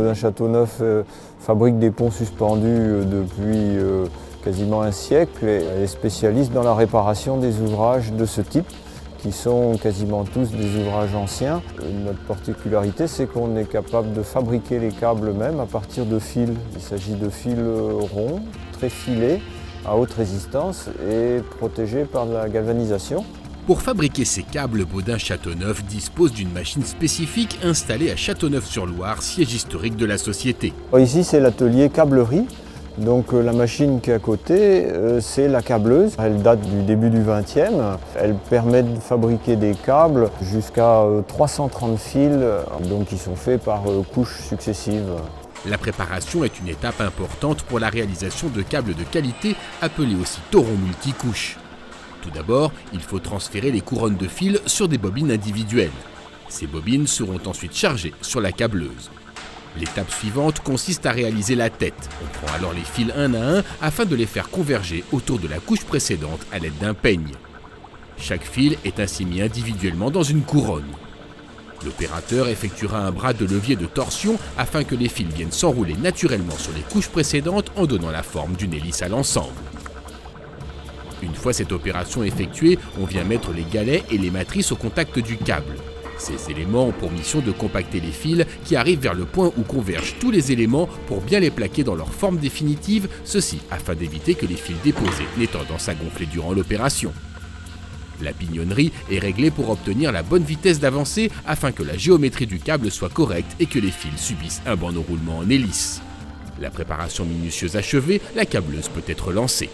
Baudin-Châteauneuf fabrique des ponts suspendus depuis quasiment un siècle et elle est spécialiste dans la réparation des ouvrages de ce type, qui sont quasiment tous des ouvrages anciens. Notre particularité, c'est qu'on est capable de fabriquer les câbles eux-mêmes à partir de fils. Il s'agit de fils ronds, très filés, à haute résistance et protégés par de la galvanisation. Pour fabriquer ces câbles, Baudin-Châteauneuf dispose d'une machine spécifique installée à Châteauneuf-sur-Loire, siège historique de la société. Ici, c'est l'atelier câblerie. Donc la machine qui est à côté, c'est la câbleuse. Elle date du début du XXe. Elle permet de fabriquer des câbles jusqu'à 330 fils, donc qui sont faits par couches successives. La préparation est une étape importante pour la réalisation de câbles de qualité, appelés aussi torons multicouches. Tout d'abord, il faut transférer les couronnes de fils sur des bobines individuelles. Ces bobines seront ensuite chargées sur la câbleuse. L'étape suivante consiste à réaliser la tête. On prend alors les fils un à un afin de les faire converger autour de la couche précédente à l'aide d'un peigne. Chaque fil est ainsi mis individuellement dans une couronne. L'opérateur effectuera un bras de levier de torsion afin que les fils viennent s'enrouler naturellement sur les couches précédentes en donnant la forme d'une hélice à l'ensemble. Une fois cette opération effectuée, on vient mettre les galets et les matrices au contact du câble. Ces éléments ont pour mission de compacter les fils qui arrivent vers le point où convergent tous les éléments pour bien les plaquer dans leur forme définitive, ceci afin d'éviter que les fils déposés n'aient tendance à gonfler durant l'opération. La pignonnerie est réglée pour obtenir la bonne vitesse d'avancée afin que la géométrie du câble soit correcte et que les fils subissent un bon enroulement en hélice. La préparation minutieuse achevée, la câbleuse peut être lancée.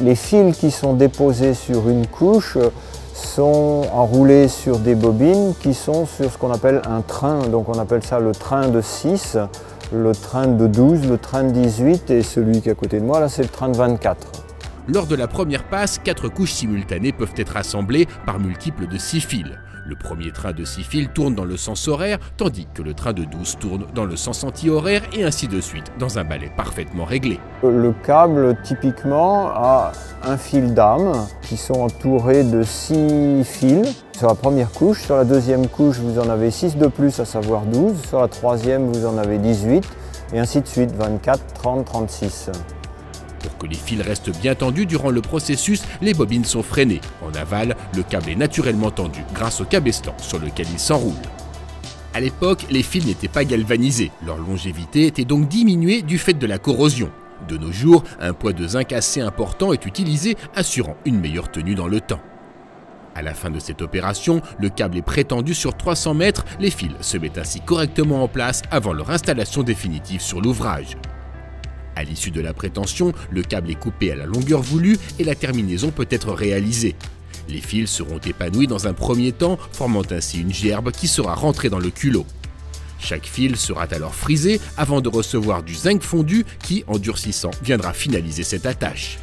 Les fils qui sont déposés sur une couche sont enroulés sur des bobines qui sont sur ce qu'on appelle un train. Donc on appelle ça le train de 6, le train de 12, le train de 18 et celui qui est à côté de moi, là c'est le train de 24. Lors de la première passe, 4 couches simultanées peuvent être assemblées par multiples de 6 fils. Le premier train de 6 fils tourne dans le sens horaire, tandis que le train de 12 tourne dans le sens anti-horaire et ainsi de suite, dans un balai parfaitement réglé. Le câble, typiquement, a un fil d'âme qui sont entourés de 6 fils. Sur la première couche, sur la deuxième couche, vous en avez 6 de plus, à savoir 12. Sur la troisième, vous en avez 18, et ainsi de suite, 24, 30, 36. Pour que les fils restent bien tendus durant le processus, les bobines sont freinées. En aval, le câble est naturellement tendu grâce au cabestan sur lequel il s'enroule. À l'époque, les fils n'étaient pas galvanisés. Leur longévité était donc diminuée du fait de la corrosion. De nos jours, un poids de zinc assez important est utilisé, assurant une meilleure tenue dans le temps. À la fin de cette opération, le câble est prétendu sur 300 mètres. Les fils se mettent ainsi correctement en place avant leur installation définitive sur l'ouvrage. À l'issue de la prétention, le câble est coupé à la longueur voulue et la terminaison peut être réalisée. Les fils seront épanouis dans un premier temps, formant ainsi une gerbe qui sera rentrée dans le culot. Chaque fil sera alors frisé avant de recevoir du zinc fondu qui, en durcissant, viendra finaliser cette attache.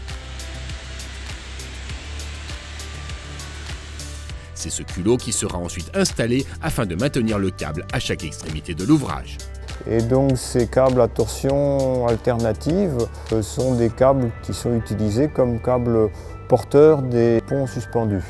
C'est ce culot qui sera ensuite installé afin de maintenir le câble à chaque extrémité de l'ouvrage. Et donc ces câbles à torsion alternative sont des câbles qui sont utilisés comme câbles porteurs des ponts suspendus.